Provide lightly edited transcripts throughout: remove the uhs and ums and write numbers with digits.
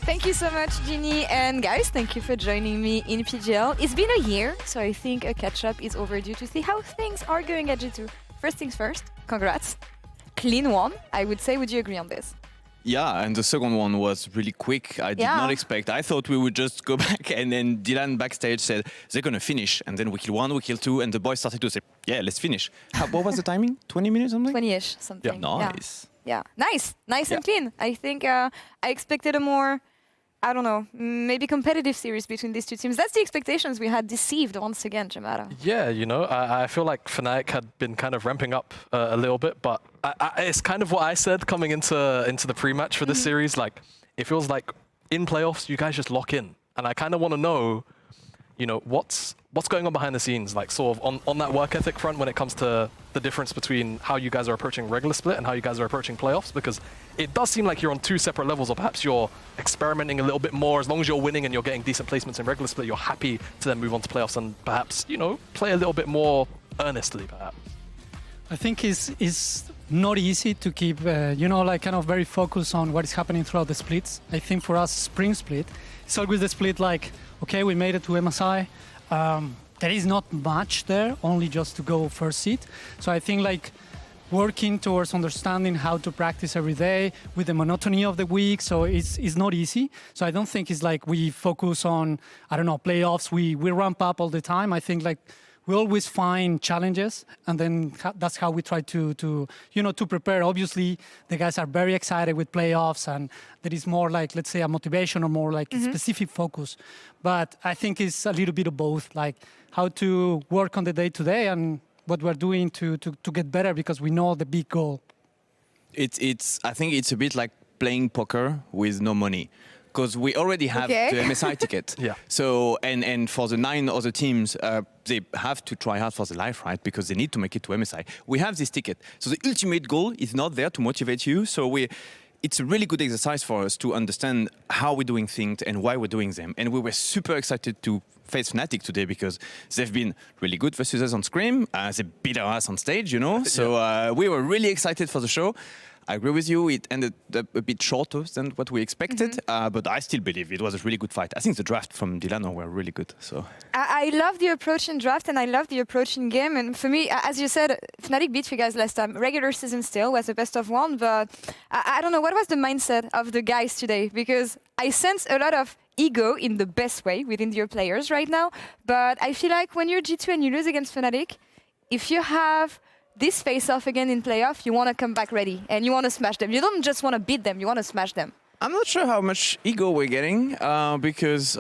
Thank you so much, Ginny. And guys, thank you for joining me in PGL. It's been a year, so I think a catch-up is overdue to see how things are going at G2. First things first, congrats. Clean one, I would say. Would you agree on this? Yeah, and the second one was really quick. I did not expect. I thought we would just go back, and then Dylan backstage said, they're going to finish. And then we kill one, we kill two, and the boys started to say, yeah, let's finish. What was the timing? 20 minutes something? 20-ish, something. Yeah, nice. Yeah, nice and clean. I think I expected a more, I don't know, maybe competitive series between these two teams. That's the expectations we had. Deceived once again, Jamada. Yeah, you know, I feel like Fnatic had been kind of ramping up a little bit, but it's kind of what I said coming into the pre-match for this series. Like, it feels like in playoffs, you guys just lock in. And I kind of want to know, you know, what's going on behind the scenes, like sort of on that work ethic front when it comes to the difference between how you guys are approaching regular split and how you guys are approaching playoffs, because it does seem like you're on two separate levels, or perhaps you're experimenting a little bit more. As long as you're winning and you're getting decent placements in regular split, you're happy to then move on to playoffs and perhaps, you know, play a little bit more earnestly, perhaps. I think it's not easy to keep, you know, like kind of very focused on what is happening throughout the splits. I think for us, spring split, it's always the split like, okay, we made it to MSI. There is not much there, only just to go first seed. So I think like working towards understanding how to practice every day with the monotony of the week. So it's not easy. So I don't think it's like we focus on, I don't know, playoffs. We ramp up all the time. I think like we always find challenges, and then that's how we try to prepare. Obviously, the guys are very excited with playoffs, and there is more like, let's say, a motivation or more like a specific focus. But I think it's a little bit of both, like how to work on the day-to-day and what we're doing to get better, because we know the big goal. I think it's a bit like playing poker with no money. Because we already have the MSI ticket. Yeah. So, and for the 9 other teams, they have to try hard for the life, right? Because they need to make it to MSI. We have this ticket. So the ultimate goal is not there to motivate you. So it's a really good exercise for us to understand how we're doing things and why we're doing them. And we were super excited to face Fnatic today because they've been really good versus us on Scream. They beat our ass on stage, you know? So we were really excited for the show. I agree with you. It ended up a bit shorter than what we expected, but I still believe it was a really good fight. I think the draft from Dilano were really good. So I love the approach in draft, and I love the approach in game. And for me, as you said, Fnatic beat you guys last time. Regular season still was the best of one, but I don't know, what was the mindset of the guys today? Because I sense a lot of ego in the best way within your players right now. But I feel like when you're G2 and you lose against Fnatic, if you have this face-off again in playoff, you want to come back ready and you want to smash them. You don't just want to beat them, you want to smash them. I'm not sure how much ego we're getting because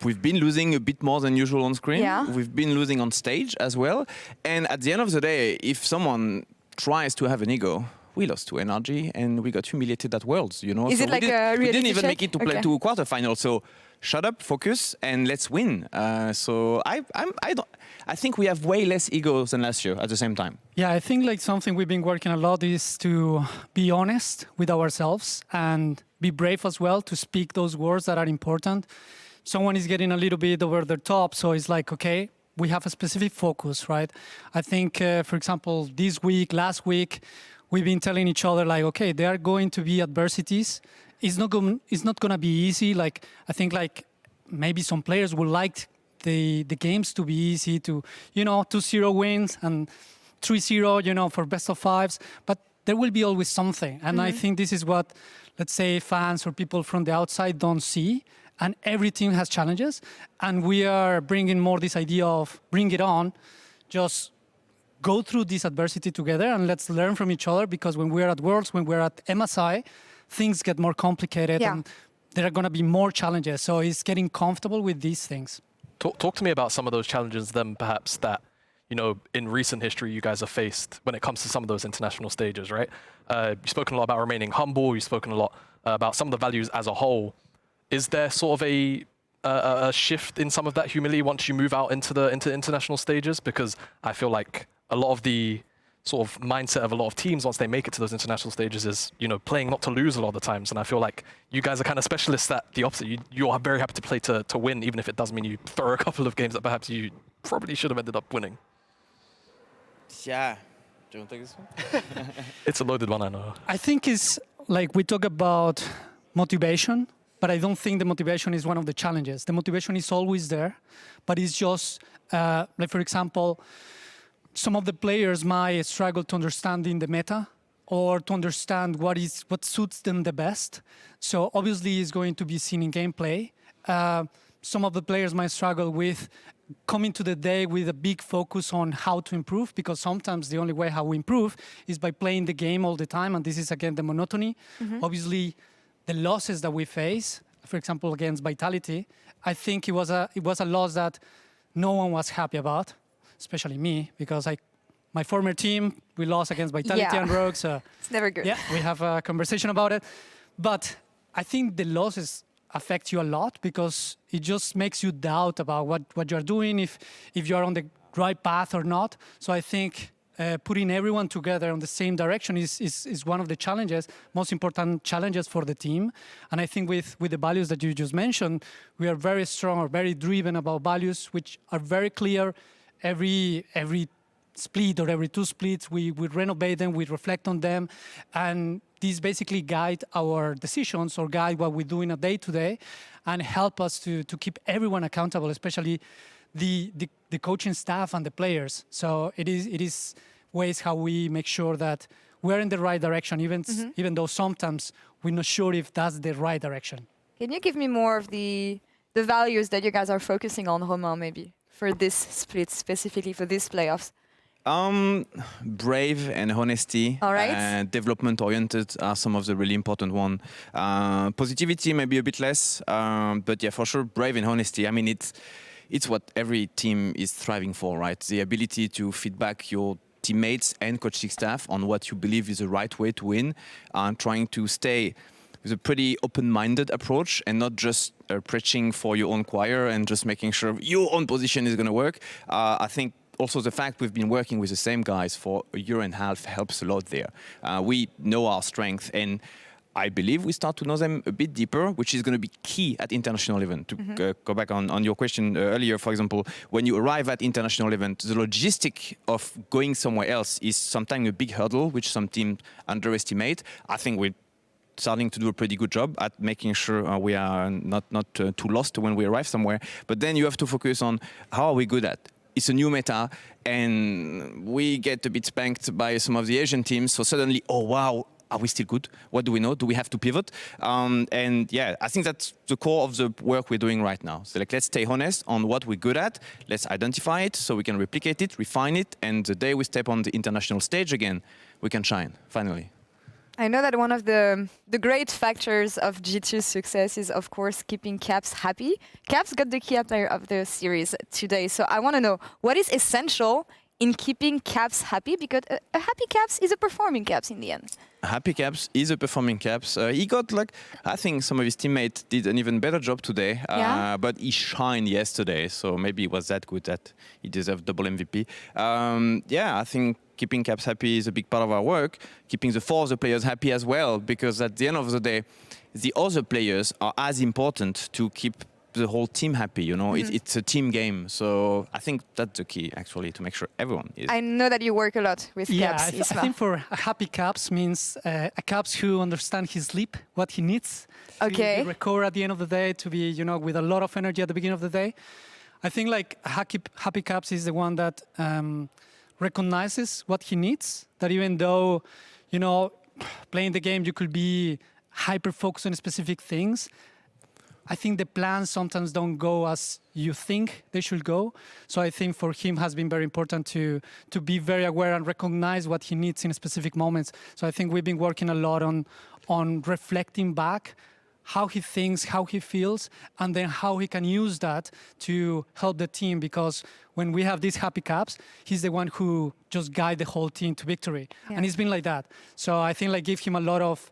we've been losing a bit more than usual on screen. Yeah. We've been losing on stage as well. And at the end of the day, if someone tries to have an ego, we lost to NRG and we got humiliated at Worlds, you know. Is so it like a reality we didn't even check? make it to play to quarterfinals. So shut up, focus, and let's win. So I think we have way less egos than last year at the same time. Yeah, I think like something we've been working a lot is to be honest with ourselves and be brave as well to speak those words that are important. Someone is getting a little bit over their top, so it's like, okay, we have a specific focus, right? I think, for example, this week, last week, we've been telling each other like, okay, there are going to be adversities. It's not going to be easy. Like, I think like maybe some players would like the games to be easy, to, you know, 2-0 wins and 3-0, you know, for best of fives. But there will be always something. And I think this is what, let's say, fans or people from the outside don't see. And every team has challenges. And we are bringing more this idea of bring it on, just go through this adversity together and let's learn from each other, because when we're at Worlds, when we're at MSI, things get more complicated and there are going to be more challenges. So it's getting comfortable with these things. Talk to me about some of those challenges then, perhaps, that, you know, in recent history you guys have faced when it comes to some of those international stages, right? You've spoken a lot about remaining humble. You've spoken a lot about some of the values as a whole. Is there sort of a shift in some of that humility once you move out into international stages? Because I feel like a lot of the sort of mindset of a lot of teams once they make it to those international stages is, you know, playing not to lose a lot of the times. And I feel like you guys are kind of specialists at the opposite. You are very happy to play to win, even if it does mean you throw a couple of games that perhaps you probably should have ended up winning. Yeah. Do you want to take this one? It's a loaded one, I know. I think it's like we talk about motivation. but I don't think the motivation is one of the challenges. The motivation is always there, but it's just, like for example, some of the players might struggle to understand in the meta or to understand what suits them the best. So obviously it's going to be seen in gameplay. Some of the players might struggle with coming to the day with a big focus on how to improve, because sometimes the only way how we improve is by playing the game all the time, and this is again the monotony. Obviously, the losses that we face, for example, against Vitality, I think it was a loss that no one was happy about, especially me, because my former team, we lost against Vitality and Rogue, so It's never good. yeah, we have a conversation about it. But I think the losses affect you a lot because it just makes you doubt about what you're doing, if you're on the right path or not. So I think putting everyone together on the same direction is one of the challenges, most important challenges for the team. And I think with the values that you just mentioned, we are very strong or very driven about values which are very clear. Every split or every 2 splits, we renovate them, we reflect on them, and these basically guide our decisions or guide what we do in a day-to-day and help us to keep everyone accountable, especially the coaching staff and the players. So it is ways how we make sure that we're in the right direction, even though sometimes we're not sure if that's the right direction. Can you give me more of the values that you guys are focusing on, Romain, maybe, for this split, specifically for these playoffs? Brave and honesty, All right. and development oriented are some of the really important one. Positivity maybe a bit less, but yeah, for sure, brave and honesty. I mean, it's what every team is striving for, right? The ability to feedback your teammates and coaching staff on what you believe is the right way to win, and trying to stay with a pretty open-minded approach and not just preaching for your own choir and just making sure your own position is going to work. I think also the fact we've been working with the same guys for a year and a half helps a lot there. We know our strength, and I believe we start to know them a bit deeper, which is going to be key at international event. To go back on your question earlier, for example, when you arrive at international event, the logistic of going somewhere else is sometimes a big hurdle, which some teams underestimate. I think we're starting to do a pretty good job at making sure we are not too lost when we arrive somewhere. But then you have to focus on how are we good at. It's a new meta, and we get a bit spanked by some of the Asian teams. So suddenly, oh wow, are we still good? What do we know? Do we have to pivot? And yeah, I think that's the core of the work we're doing right now. So like, let's stay honest on what we're good at. Let's identify it so we can replicate it, refine it, and the day we step on the international stage again, we can shine, finally. I know that one of the great factors of G2's success is, of course, keeping Caps happy. Caps got the key player of the series today, so I want to know what is essential in keeping Caps happy, because a happy Caps is a performing Caps in the end. Happy Caps is a performing Caps. He got I think some of his teammates did an even better job today, but he shined yesterday, so maybe he was that good that he deserved double MVP. I think keeping Caps happy is a big part of our work. Keeping the 4 other players happy as well, because at the end of the day, the other players are as important to keep the whole team happy. You know, it's a team game. So I think that's the key, actually, to make sure everyone is. I know that you work a lot with Caps, I Isma. think for a happy Caps means a Caps who understands his sleep, what he needs to recover at the end of the day, to be, with a lot of energy at the beginning of the day. I think happy Caps is the one that recognizes what he needs, that even though, playing the game, you could be hyper-focused on specific things. I think the plans sometimes don't go as you think they should go. So I think for him has been very important to be very aware and recognize what he needs in specific moments. So I think we've been working a lot on reflecting back how he thinks, how he feels, and then how he can use that to help the team. Because when we have these happy Caps, he's the one who just guide the whole team to victory. Yeah. And it's been like that. So I think give him a lot of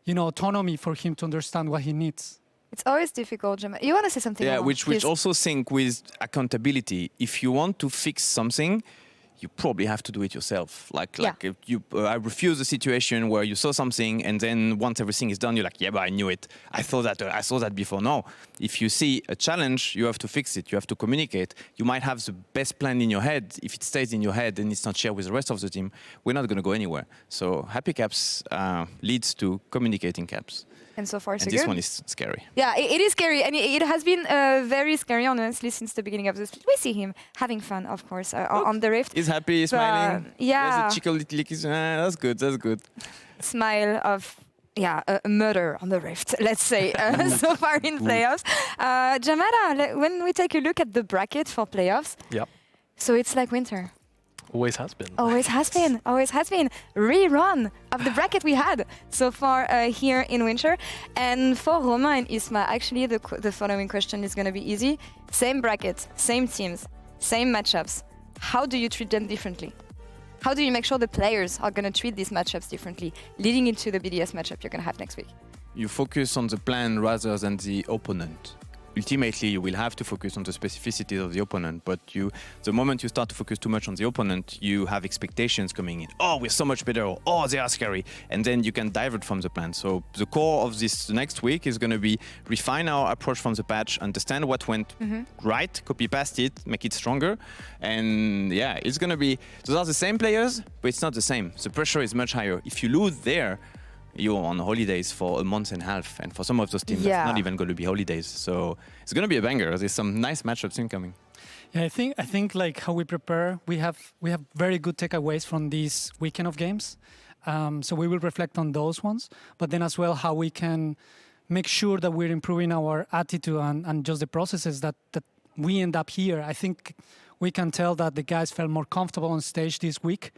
autonomy for him to understand what he needs. It's always difficult, Jamada. You want to say something? Yeah, which also sync with accountability. If you want to fix something, you probably have to do it yourself. If I refuse a situation where you saw something, and then once everything is done, you're like, yeah, but I knew it. I saw that before. No, if you see a challenge, you have to fix it. You have to communicate. You might have the best plan in your head. If it stays in your head and it's not shared with the rest of the team, we're not going to go anywhere. So happy Caps leads to communicating Caps. And so far, so And good. this one is scary. Yeah, it is scary, and it has been very scary, honestly, since the beginning of the split. We see him having fun, of course, on the Rift. He's happy, he's smiling. Yeah. There's a chicken lick. That's good. That's good. Smile of a murder on the Rift, let's say, so far in playoffs. Jamada, when we take a look at the bracket for playoffs, so it's like winter. Always has been. Always has been. Always has been. Rerun of the bracket we had so far here in winter. And for Romain and Isma, actually the following question is going to be easy. Same bracket, same teams, same matchups. How do you treat them differently? How do you make sure the players are going to treat these matchups differently, leading into the BDS matchup you're going to have next week? You focus on the plan rather than the opponent. Ultimately, you will have to focus on the specificities of the opponent, but the moment you start to focus too much on the opponent, you have expectations coming in. Oh, we're so much better, or oh, they are scary. And then you can divert from the plan. So the core of this next week is going to be refine our approach from the patch, understand what went right, copy past it, make it stronger. And yeah, it's going to be, those are the same players, but it's not the same. The pressure is much higher. If you lose there, you're on holidays for a month and a half, and for some of those teams, that's not even going to be holidays. So it's going to be a banger. There's some nice matchups incoming. Yeah, I think like how we prepare, we have very good takeaways from this weekend of games. So we will reflect on those ones, but then as well how we can make sure that we're improving our attitude and just the processes that we end up here. I think we can tell that the guys felt more comfortable on stage this week.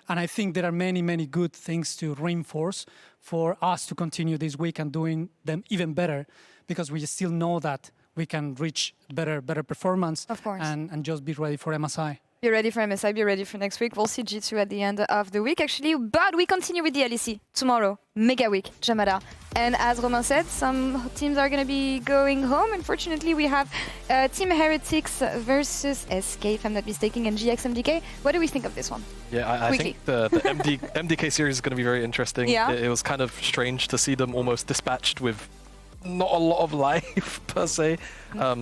And I think there are many, many good things to reinforce for us to continue this week and doing them even better, because we still know that we can reach better performance, of course, and just be ready for MSI. Be ready for MSI, be ready for next week. We'll see G2 at the end of the week, actually. But we continue with the LEC tomorrow. Mega week, Jamada. And as Romain said, some teams are going to be going home. Unfortunately, we have Team Heretics versus SK, if I'm not mistaken, and GXMDK. What do we think of this one? Yeah, I think the MDK series is going to be very interesting. Yeah. It was kind of strange to see them almost dispatched with not a lot of life per se.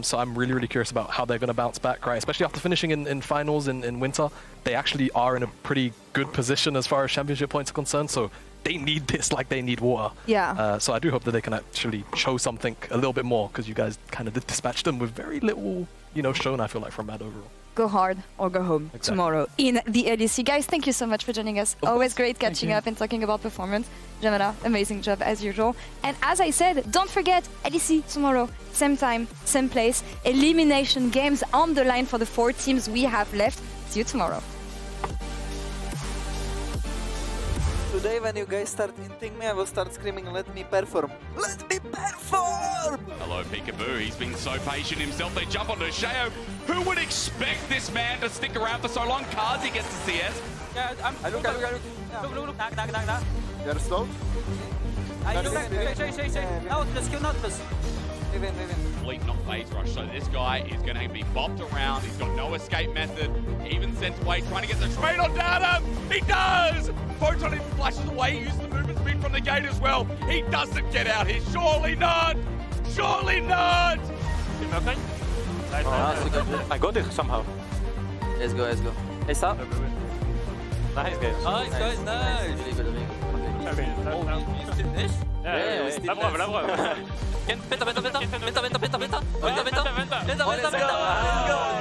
So I'm really, really curious about how they're going to bounce back, right? Especially after finishing in finals in winter. They actually are in a pretty good position as far as championship points are concerned. So they need this like they need water. Yeah. So I do hope that they can actually show something a little bit more, because you guys kind of dispatched them with very little, shown, I feel like, from Mad overall. Go hard or go home tomorrow in the LEC. Guys, thank you so much for joining us. Always great catching up and talking about performance. Jamada, amazing job as usual. And as I said, don't forget, LEC tomorrow, same time, same place. Elimination games on the line for the 4 teams we have left. See you tomorrow. Today when you guys start inting me, I will start screaming, let me perform. Let me perform! Hello, Peekaboo. He's been so patient himself. They jump onto Sheo. Who would expect this man to stick around for so long? Kazi gets the CS. Yeah, I look. Look. Knock. They're slow. I look. No, let's kill not this. Even. Fleet not phase rush. So this guy is going to be bopped around. He's got no escape method. He even sent away, trying to get the trade on down him. He does! Photon even flashes away. He uses the movement speed from the gate as well. He doesn't get out here. Surely not! Surely not! Okay? I got it somehow. Let's go. Hey, stop. Nice, guys. Nice. Oh, you did this? Yeah, we still la preuve. Beta.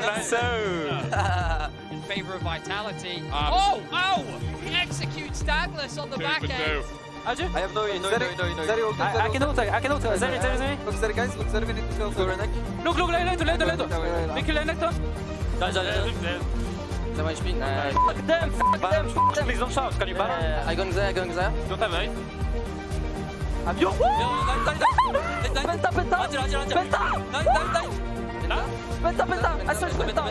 Let's go. In favor of Vitality. Oh! He executes Douglas on the back end. I have no I can ult. Zeri. Look, Zeri, guys. Look, Zeri, we need to kill Zeri. Look. We kill Renekton. Fuck them. Please don't shout. Can you back? I going there. Don't have eight. Yo! Penta! I searched Penta!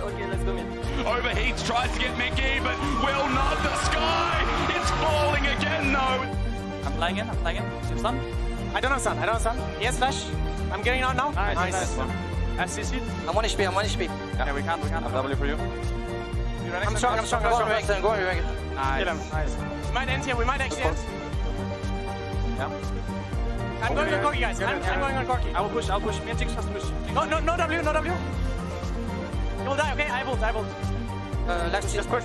Okay, let's go in. Overheats, tries to get Mickey, but will not. The sky! It's falling again, though. I'm flying in. You have stun? I don't have sun. Yes, flash. I'm getting out now. Nice. SCC. I'm 1 HP. Yeah, we can. I'm W for you. I'm strong. Go on, Nice. Kill him. Nice. We might end here. actually end. Yeah. I'm going on Corki, guys. I'm going on Corki. I'll push. Me and Jinx must push. No W. You will die, okay? I vote. Let's Just push.